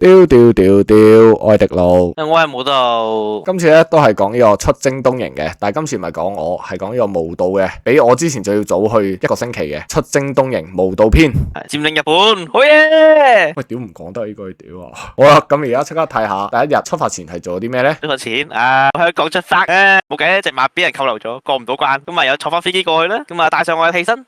屌屌屌屌，我係迪路，我係冇到。今次咧都係講呢個出征東營嘅，但係今次唔係講我，係講呢個無道嘅，比我之前就要早去一個星期嘅出征東營無道篇，佔領日本，好嘢！喂，屌唔講得呢句屌啊！好啦，咁而家即刻睇下第一日出發前係做咗啲咩呢？呢個錢香港出發啊，冇計，隻馬俾人扣留咗，過唔到關，咁啊有坐翻飛機過去啦，咁啊帶上我嘅替身，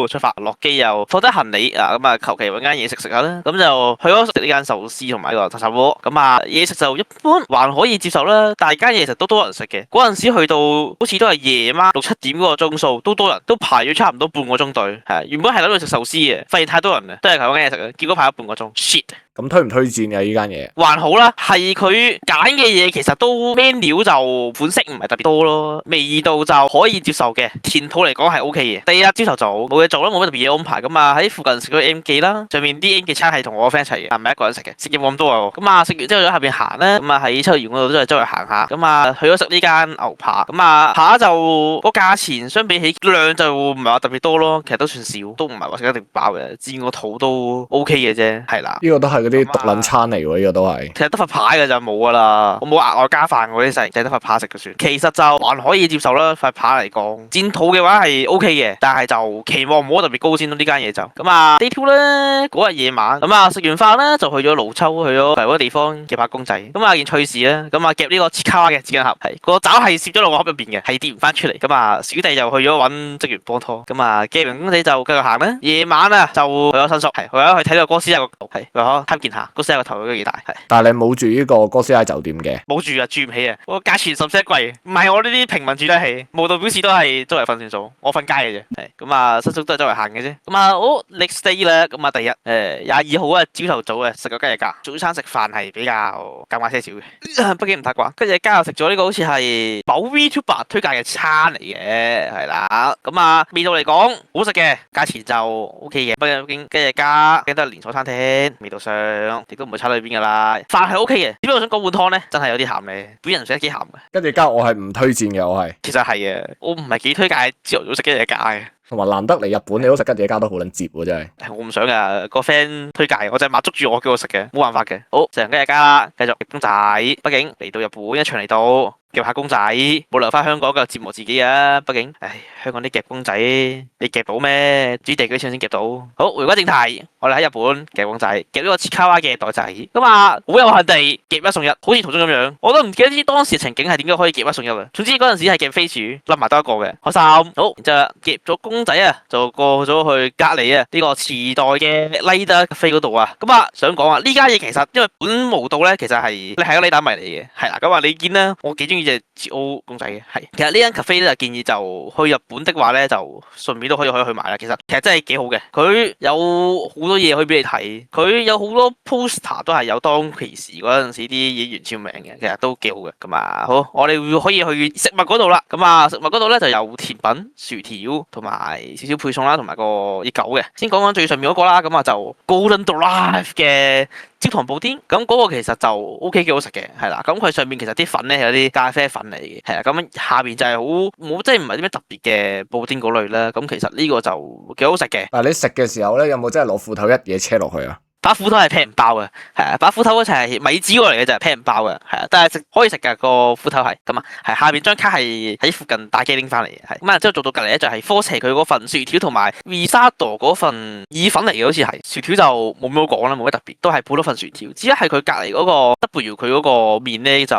出發落機又放低行李啊，咁啊求其揾間嘢食食下啦，咁就去咗食呢間壽司同埋呢個茶鍋，咁啊嘢食就一般，還可以接受啦，但係間嘢食都多人食嘅，嗰陣時去到好似都係夜晚6、7點嗰個鐘數，都多人，都排咗差唔多半個鐘隊，係原本係諗住食壽司嘅，發現太多人啦，都係求嗰間嘢食嘅，結果排咗半個鐘 ，shit。咁推唔推薦嘅呢間嘢？還好啦，係佢揀嘅嘢其實都 menu 就款式唔係特別多咯，味道就可以接受嘅，填肚嚟講係 OK 嘅。第二日朝頭早冇嘢做啦，冇乜特別嘢安排咁啊，喺附近食咗 M 記啦，上面啲 M 記餐係同我個 friend 一齊嘅，唔係一個人食嘅，食嘢冇咁多啊。咁啊食完之後喺下邊行咧，咁啊喺秋葉原嗰度都係周圍行下，咁啊去咗食呢間牛扒，咁啊扒就個價錢相比起量就唔係話特別多咯，其實都算少，都唔係話食得一定飽嘅，至我肚都 OK 嘅啫，係啦。呢個都係嗰啲獨撚餐嚟喎，呢個都係。其實得塊扒嘅就冇噶啦，我冇額外加飯嗰啲食，淨係得塊扒食就算。其實就還可以接受啦，塊扒嚟講，煎肚嘅話係 OK 嘅，但係就期望唔好特別高先咯。呢間嘢就咁啊，day 2咧嗰日夜晚，咁啊食完飯咧就去咗蘆洲，去咗嗰個地方夾下公仔。咁啊件趣事咧，咁啊夾呢個切卡嘅紙巾盒，係個爪係攝咗落個盒入邊嘅，係跌唔翻出嚟。咁啊小弟就去咗揾職員幫拖，咁啊夾完公仔就繼續行啦。夜晚啊就去咗新宿，係去咗去睇到哥斯拉個頭，係去咗探見下哥斯拉個頭都幾大，係。但係你冇住呢個哥斯拉酒店嘅？冇住啊，住唔起啊，個價錢甚至貴，唔係我呢啲平民住得起。無道表示都係周圍瞓算數，我瞓街嘅啫。係咁啊，新宿都係周圍行嘅啫。咁啊，好 next day 啦。咁啊，第日22號啊，朝頭早啊，食個雞翼架。早餐食飯係比較尷尬些少嘅，畢竟唔太慣。跟住加又食咗呢個好似係某 VTuber 推介嘅餐嚟嘅，係啦。咁啊，味道嚟講好食嘅，價錢就 OK 嘅。畢竟雞翼架都係連鎖餐廳，味道上亦都唔會差到去邊噶啦。飯係 OK 嘅，只不過我想講碗湯咧，真係有啲鹹咧，本人食得幾鹹嘅。跟住加我係唔推薦嘅，我係。其實係嘅，我唔係幾推介朝頭早食雞翼架嘅。同埋難得嚟日本，你都食吉野家都好撚接喎，真係。我唔想噶，個 friend 推介，我就係馬捉住我叫我食嘅，冇辦法嘅。好，食完雞翼架啦，繼續夾公仔。畢竟嚟到日本一場嚟到。夾下公仔，冇留翻香港嘅折磨自己啊！畢竟，香港啲夾公仔你夾到咩？煮地幾錢先夾到？好，回歸正題，我哋喺日本夾公仔，夾呢個切卡哇嘅袋仔，咁啊，好有限地夾1送1，好似圖中咁樣。我都唔記得啲當時情景係點解可以夾1送1啦。總之嗰陣時係夾飛鼠，笠埋多一個嘅，開心。好，然之後夾咗公仔啊，就過咗去隔離啊呢個池袋嘅 Later Cafe 嗰度啊。咁啊，想講啊，呢家嘢其實因為本無道咧，其實係你係個 Later 迷嚟嘅，係啦。咁啊，你見啦，我幾中意隻捷歐公仔嘅，係。其實呢間 cafe 咧就建議就去日本的話咧，就順便都可以去買啦。其實真係幾好嘅，佢有好多嘢可以俾你睇，佢有好多 poster 都係有當其時嗰陣時啲演員簽名嘅，其實都幾好嘅。咁啊，好，我哋可以去食物嗰度啦。咁啊，食物嗰度咧就有甜品、薯條同埋少少配餸啦，同埋個熱狗嘅。先講講最上面嗰個啦，咁啊就 Golden Drive 嘅焦糖布丁，咁嗰個其實就 OK 幾好食嘅，係啦。咁佢上面其實啲粉咧係有啲咖啡粉嚟嘅，係啦。咁下邊就係好冇，即係唔係啲咩特別嘅布丁嗰類啦。咁其實呢個就幾好食嘅。但係你食嘅時候咧，有冇真係攞褲頭一嘢車落去啊？把斧頭係劈唔爆嘅，係啊，把斧頭嗰層係米紙過嚟嘅就係劈唔爆嘅，係啊，但係可以食㗎個斧頭係咁啊，係下邊張卡係喺附近打機拎翻嚟嘅，係咁啊，之後做到隔離咧就係科邪佢嗰份薯條同埋 Risotto 嗰份意粉嚟嘅，好似係薯條就冇咩好講啦，冇乜特別，都係普通份薯條，只係佢隔離嗰個 W 佢嗰個麵咧就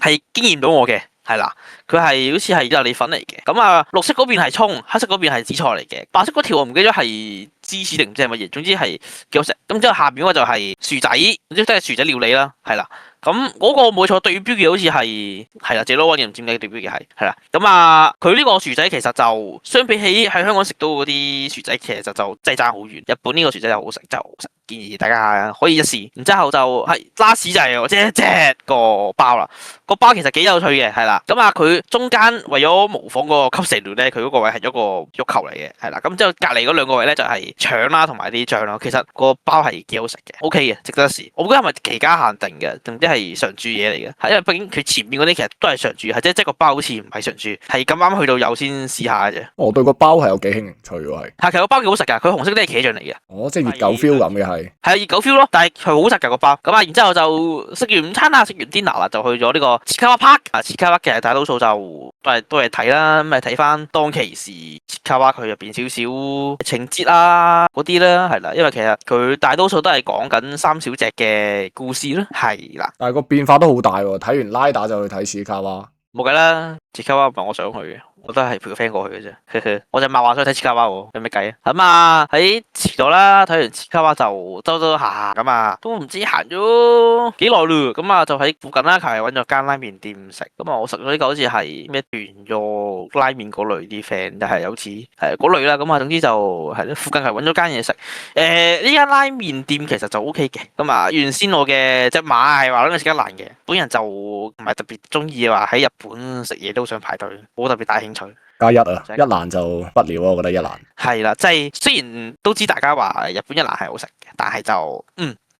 係驚豔到我嘅。係啦，佢係好似係意大利粉嚟嘅，咁啊綠色嗰邊係葱，黑色嗰邊係紫菜嚟嘅，白色嗰條我唔記得係芝士定唔知係乜嘢，總之係幾好食。咁之後下邊嗰個就係薯仔，總之都係薯仔料理啦，係啦。咁嗰個冇錯，對標嘅好似係啦，謝羅溫唔知點解對標嘅係啦。咁啊，佢呢個薯仔其實就相比起喺香港食到嗰啲薯仔，其實就真係爭好遠。日本呢個薯仔就好食，就好食，建議大家可以一試。然之後就係 last 就係即係個包啦，個包其實幾有趣嘅，係啦。咁啊，佢中間為咗模仿嗰個吸食料咧，佢嗰個位係一個肉球嚟嘅，係啦。咁之後隔離嗰兩個位咧就係腸啦同埋啲醬啦。其實個包係幾好食嘅 ，OK 嘅，值得一試。我覺得係咪期間限定嘅，定即係常駐嘢嚟嘅？係因為畢竟佢前面嗰啲其實都係常駐，係即係個包好似唔係常駐，係咁啱去到有先試下嘅啫。我對個包係有幾興趣喎，係。其實個包幾好食㗎，佢紅色都係茄醬嚟嘅。哦，即係熱狗 feel 咁嘅係。係係熱狗 feel 咯，但係佢好食㗎個包。咁啊，然之後就食完午餐啦，食完 dinner 啦，就去咗呢個切卡瓦 park 啊。切卡瓦其實大多數就都係睇啦，咁咪睇翻當其時切卡瓦佢入邊少少情節啊嗰啲啦，係啦，因為其實佢大多數都係講緊三小隻嘅故事啦，係啦，但係個變化都好大喎。睇完拉打就去睇史卡娃，冇計啦，切卡瓦唔係我想去嘅。我都係陪個 friend 過去嘅啫，我就擘話想睇切卡娃喎，有咩計啊？咁啊喺遲咗啦，睇完切卡娃就兜下咁啊，都唔知行咗幾耐咯。咁啊就喺附近啦，求其揾咗間拉麵店食。咁啊我食咗呢個好似係咩斷咗拉麵嗰類啲 friend，就係有似係嗰類啦。咁啊總之就係咧，附近係揾咗間嘢食。呢間拉麵店其實就 O K 嘅。咁啊原先我嘅隻馬係話諗住食得難嘅，本人就唔係特別中意話喺日本食嘢都想排隊，冇特別大興趣。加一啊，一蘭就不了啊，我覺得一蘭係啦，即係雖然都知大家話日本一蘭係好食嘅，但係就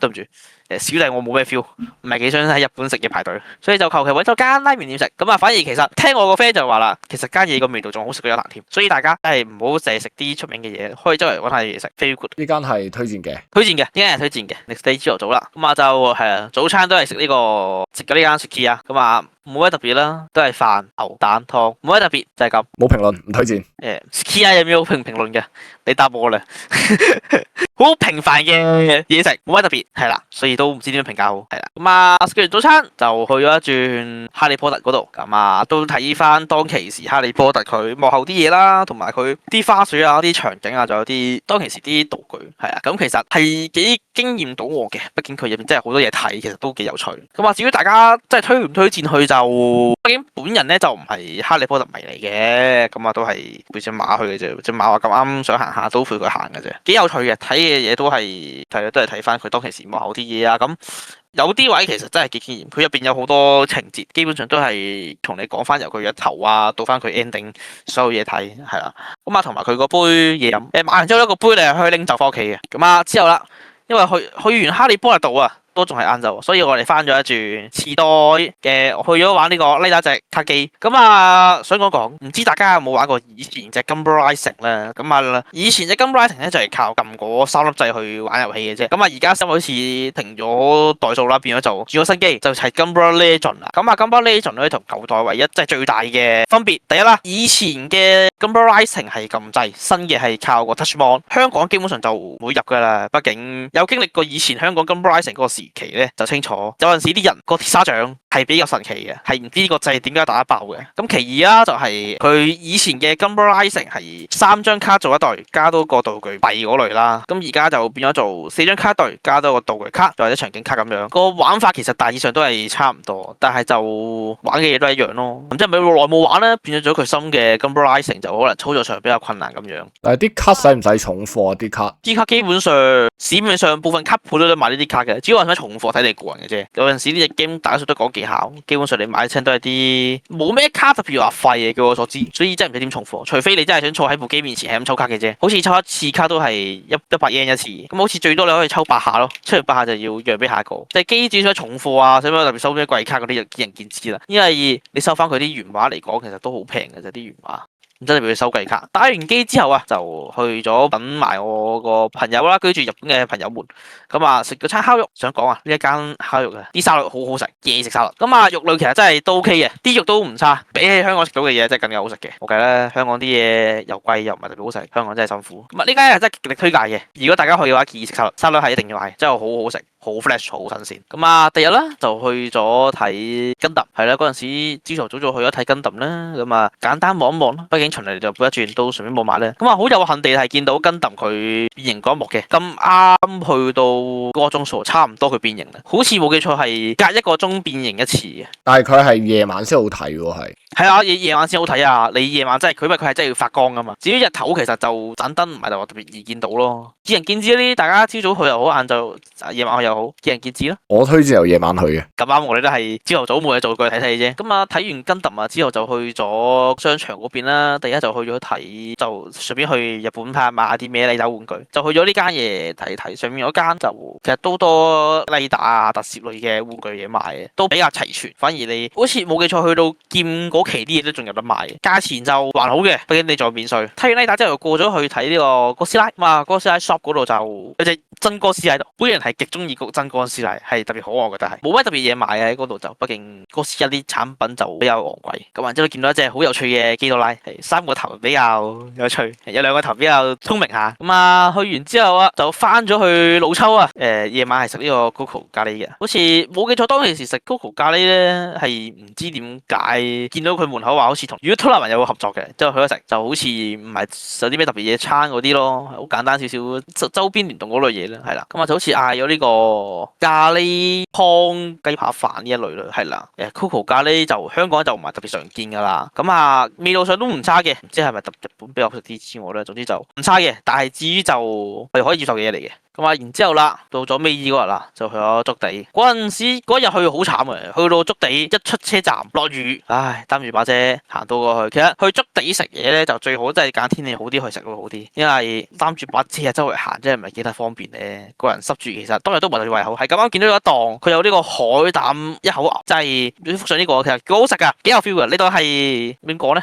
對唔住，小弟我冇咩 feel，唔係幾想喺日本食嘢排隊，所以就求其揾咗間拉麵店食。咁啊，反而其實聽我個 friend 就話啦，其實間嘢個味道仲好食過一蘭添，所以大家真係唔好淨係食啲出名嘅嘢，可以周圍揾下嘢食。very good，呢間係推薦嘅，推薦嘅，呢間係推薦嘅。next day 朝頭早啦，咁啊就係啊，早餐都係食呢個呢間 Sukiya 啊，咁啊冇乜特別啦，都係飯、牛蛋湯，冇乜特別就係咁。冇評論，唔推薦。Sukiya 有咩好評論嘅？你答我啦。好平凡嘅嘢食，冇乜特別，係啦，所以都唔知點樣評價好，係啦。咁啊，食完早餐就去咗一轉哈利波特嗰度，咁啊都睇翻當其時哈利波特佢幕後啲嘢啦，同埋佢啲花絮啊、啲場景啊，仲有啲當其時啲道具，係啊。咁其實係幾驚豔到我嘅，畢竟佢入邊真係好多嘢睇，其實都幾有趣。咁啊，至於大家即係推唔推薦去就，畢竟本人咧就唔係哈利波特迷嚟嘅，咁啊都係陪隻馬去嘅啫，隻馬話咁啱想行下都陪佢行嘅啫，幾有趣嘅，睇嘅嘢都係睇翻佢當其時幕後啲嘢啊。咁有啲位其實真係幾驚豔，佢入邊有好多情節，基本上都係同你講翻由佢嘅頭啊到翻佢 ending 所有嘢睇，係啦。咁啊同埋佢個杯嘢飲，買完之後一個杯你係可以拎走翻屋企嘅。咁啊之後啦，因為去完哈利波特島啊，都仲係晏晝，所以我哋翻咗一轉池袋嘅，去咗玩呢個拉打隻卡機。咁啊，想講，唔知大家有冇玩過以前隻 Gunpla Rising 咧？咁啊，以前隻 Gunpla Rising 咧就係靠撳嗰3粒掣去玩遊戲嘅啫。咁啊，而家好似停咗代數啦，變咗就轉咗新機，就係 Gunpla Legend 啦。咁啊，Gunpla Legend 咧同舊代唯一即係最大嘅分別，第一啦，以前嘅 Gunpla Rising 係撳掣，新嘅係靠個 Touch Mon。香港基本上就唔會入噶啦，畢竟有經歷過以前香港 Gunpla Rising 嗰個時期咧，就清楚有陣時啲人個鐵砂掌係比較神奇嘅，係唔知個掣點解打得爆嘅。咁其二啦，就係佢以前嘅 Gunpla Rising 係3張卡做一隊，加多個道具幣嗰類啦。咁而家就變咗做4張卡隊，加多個道具卡，或者場景卡咁樣。個玩法其實大致上都係差唔多，但係就玩嘅嘢都係一樣咯。咁即係咪耐冇玩咧，變咗佢新嘅 Gunpla Rising 就可能操作上比較困難咁樣。但係啲卡使唔使重貨啊？啲卡？啲卡基本上市面上部分卡鋪都得買呢啲卡嘅，只要係咪重貨睇你個人嘅啫。有陣時呢隻 game 大多數都講技巧，基本上你買親都係啲冇咩卡特別話廢嘅，據我所知，所以真係唔使點重貨，除非你真係想坐喺部機面前係咁抽卡嘅啫。好似抽一次卡都係100 yen 一次，咁好似最多你可以抽8下咯，抽完8下就要讓俾下一個。即係機主想重貨啊，使唔使特別收啲貴卡嗰啲，就見仁見智啦。因為你收翻佢啲原畫嚟講，其實都好平嘅啫，啲原畫。唔真係俾佢收貴卡。打完機之後啊，就去咗揾埋我個朋友啦，居住日本嘅朋友們。咁啊，食咗餐烤肉，想講啊，呢一間烤肉啊，啲沙律好好食，夜食沙律。咁啊，肉類其實真係都 OK 嘅，啲肉都唔差，比起香港食到嘅嘢真係更加好食嘅。OK 啦，香港啲嘢又貴又唔係特別好食，香港真係辛苦。咁啊，呢間係真係極力推介嘅。如果大家去嘅話，建議食沙律，沙律係一定要買，真係好好食。好 fresh 好新鮮。咁啊，第日啦就去咗睇 Gundam，係啦，嗰陣時朝頭早去咗睇 Gundam 啦。咁啊，簡單望一望啦，畢竟循例就每一轉都順便望埋咧。咁啊，好有幸地係見到 Gundam 佢變形嗰一幕嘅，咁啱去到嗰個鐘數差唔多佢變形啦，好似冇記錯係隔1個鐘變形一次嘅。但係佢係夜晚先好睇喎，係啊，夜晚先好睇啊！你夜晚真係佢，因為佢係真係要發光噶嘛。至於日頭其實就盞燈唔係就特別易見到咯。見仁見智呢啲，大家朝早去又好，晏晝夜晚去又好，見仁見智咯。我推薦由夜晚去嘅。咁啱我哋都係朝頭早冇嘢做，過去睇睇啫。咁啊，睇完 Gundam啊之後就去咗商場嗰邊啦。第一就去咗睇，就順便去日本買下啲咩拉打玩具。就去咗呢間嘢睇睇，上面嗰間就其實都多拉打啊特攝類嘅玩具嘢賣嘅，都比較齊全。反而你好似冇記錯去到劍嗰嗰期啲嘢都仲有得賣嘅，價錢就還好嘅，畢竟你仲有免稅。睇完呢打之後，過咗去睇呢個哥斯拉，咁啊哥斯拉 shop 嗰度就有隻真哥斯拉喺度，本人係極中意個真哥斯拉，係特別好，我覺得係冇乜特別嘢賣喺嗰度就，畢竟哥斯拉啲產品就比較昂貴。咁然之後見到一隻好有趣嘅基多拉，係3個頭比較有趣，有2個頭比較聰明下。咁啊去完之後啊，就翻咗去老抽啊，夜晚係食呢個 Coco 咖喱嘅，好似冇記錯當其時食 Coco 咖喱咧，係唔知點解見到佢門口話好似同如果推拿文有個合作嘅，之後去咗食就好似唔係有啲咩特別嘢餐嗰啲咯，好簡單少少周邊聯動嗰類嘢啦，係啦，咁啊就好似嗌咗呢個咖喱湯雞扒飯呢一類啦，係啦，Coco 咖喱就香港就唔係特別常見噶啦，咁啊味道上都唔差嘅，唔知係咪特日本比較好食啲之外咧，總之就唔差嘅，但係至於就係可以接受嘅嘢嚟嘅。咁啊，然之後啦，到咗尾二嗰日啦，就去咗築地。嗰陣時嗰日去好慘嘅，去到築地一出車站落雨，唉，擔住把遮行到過去。其實去築地食嘢咧，就最好都係揀天氣好啲去食會好啲，因為擔住把遮周圍行真係唔係幾得方便咧。個人濕住，其實當日都唔係特別胃口。係咁啱見到有一檔，佢有呢個海膽一口牛，即係附上呢個，其實幾好食噶，幾有 feel 噶。呢度係點講咧？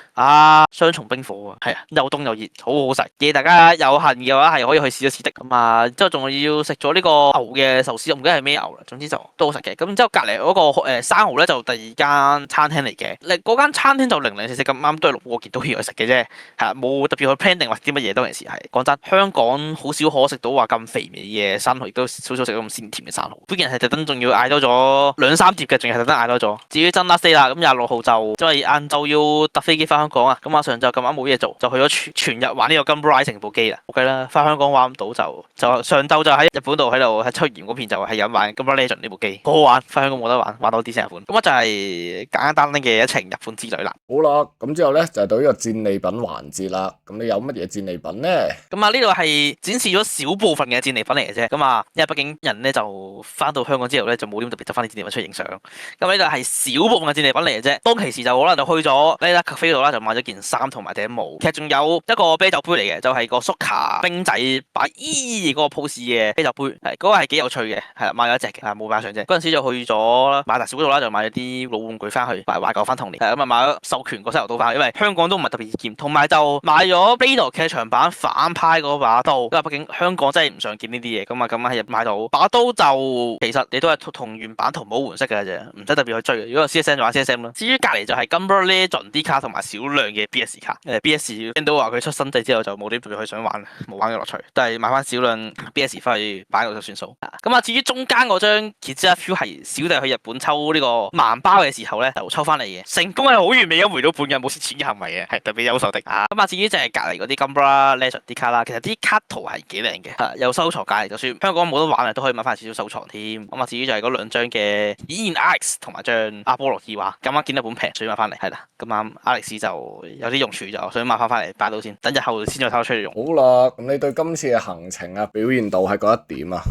雙重冰火啊，係啊，又凍又熱，好好食。建議大家有幸嘅話係可以去試一試的。咁啊，之後仲要食咗呢個牛嘅壽司，我唔記得係咩牛啦，總之就都好食嘅。咁之後隔離嗰個生蠔咧就第二間餐廳嚟嘅，嗰間餐廳就零零四四咁啱都係路過見到要去食嘅啫，係啦，冇特別去 plan 定或者啲乜嘢。當其時係講真，香港好少可食到話咁肥美嘅生蠔，亦都少少食到咁鮮甜嘅生蠔。本人係特登仲要嗌多咗2-3碟嘅，仲要係特登嗌多咗。至於真 last day 啦，咁26號就因為晏晝要搭飛機翻香港啊，咁啊上晝咁啱冇嘢做，就去咗全日玩呢個 Gumbo Rising 部機啦。OK 啦，翻香港玩唔到就上晝就喺日本度喺秋葉原嗰邊就係咁玩 Gumbo Legend 呢部機，好好玩。翻香港冇得玩到啲成日本。咁啊就係簡單嘅一程日本之旅啦。好啦，咁之後咧就到呢個戰利品環節啦。咁你有乜嘢戰利品咧？咁啊呢度係展示咗少部分嘅戰利品嚟嘅啫。咁啊，因為畢竟人咧就翻到香港之後咧就冇點特別執翻啲戰利品出嚟影相。咁呢度係少部分嘅戰利品嚟嘅啫。當其時就可能就去咗呢間 cafe 度啦，就買咗件衫同埋頂帽。其實仲有一個啤酒杯嚟嘅，就係個 Suka 冰仔擺嗰個 pose 嘅啤酒杯，嗰個係幾有趣嘅，係買咗一隻嘅，冇擺上啫。嗰陣時就去咗馬達小嗰度啦，就買咗啲老玩具翻去懷舊翻童年。咁啊買咗授權個西遊刀翻去，因為香港都唔係特別易見，同埋就買咗 Blade 劇場版反派嗰把刀，因為畢竟香港真係唔常見呢啲嘢，咁啊咁喺日買到把刀就其實你都係同原版同冇換色嘅啫，唔使特別去追嘅。如果 CSM 就玩 CSM 啦。至於隔離就係 Gumbo Legend 啲卡同埋少量嘅 BS 卡，BS 聽到話佢出新制之後就冇啲特別去想玩，冇玩嘅樂趣，都係買翻少量 BS 翻去擺度就算數。咁啊至於中間嗰張 Kizuna Feel 係小弟去日本抽呢個盲包嘅時候咧就抽翻嚟嘅，成功係好完美咁回到本嘅，冇蝕錢嘅行為嘅，係特別優秀的。咁啊至於就係隔離嗰啲 Gumbo Legend 啲卡啦，其實啲卡圖係幾靚嘅，有收藏價值，就算香港冇得玩啊都可以買翻少少收藏添。咁啊至於就係嗰兩張嘅演然 Alex 同埋張阿波羅之話，咁啱見到本平，所以買翻嚟係啦。咁啱 Alex 就有啲用處就想買翻嚟擺到先，等日後先再偷出嚟用。好啦，咁你對今次嘅行程啊表現到係覺得點啊？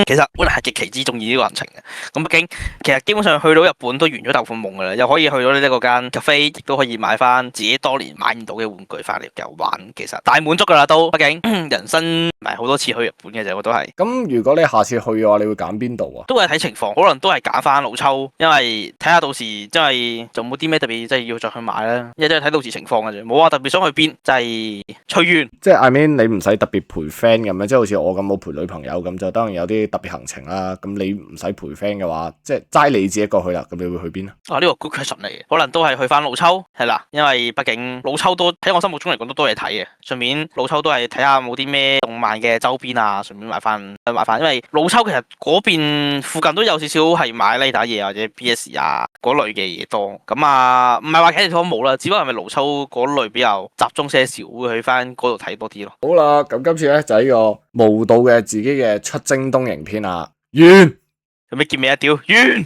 其實本來係極其之中意呢個行程嘅，咁畢竟其實基本上去到日本都圓咗豆腐夢噶啦，又可以去到呢個間 cafe，亦都可以買翻自己多年買唔到嘅玩具翻嚟又玩，其實大滿足噶啦都，畢竟人生唔係好多次去日本嘅啫，我都係。咁如果你下次去嘅話，你會揀邊度啊？都係睇情況，可能都係揀翻老抽，因為睇下到時真係仲冇啲咩特別，即係要再去買啦。一係睇到時情況嘅啫，冇話特別想去邊，就係隨緣。即係 I mean 你唔使特別陪 friend 咁樣，即係好似我咁冇陪女朋友咁，就當然有啲特別行程啦。咁你唔使陪 friend 嘅話，即係齋你自己一個去啦。咁你會去邊啊？呢個 good question 嚟嘅，可能都係去翻老抽係啦，因為畢竟老抽都喺我心目中嚟講都多嘢睇嘅。順便老抽都係睇下冇啲咩動漫嘅周邊啊，順便買翻，因為老抽其實嗰邊附近都有少少係買呢打嘢或者 BS 啊嗰類嘅嘢多。咁啊唔係話其他地方冇啦，只不過係咪老抽嗰類比較集中些少，會去翻嗰度睇多啲咯。好啦，咁今次咧就係呢個無道嘅自己嘅出征東瀛篇啊，完。有咩結尾啊？屌完。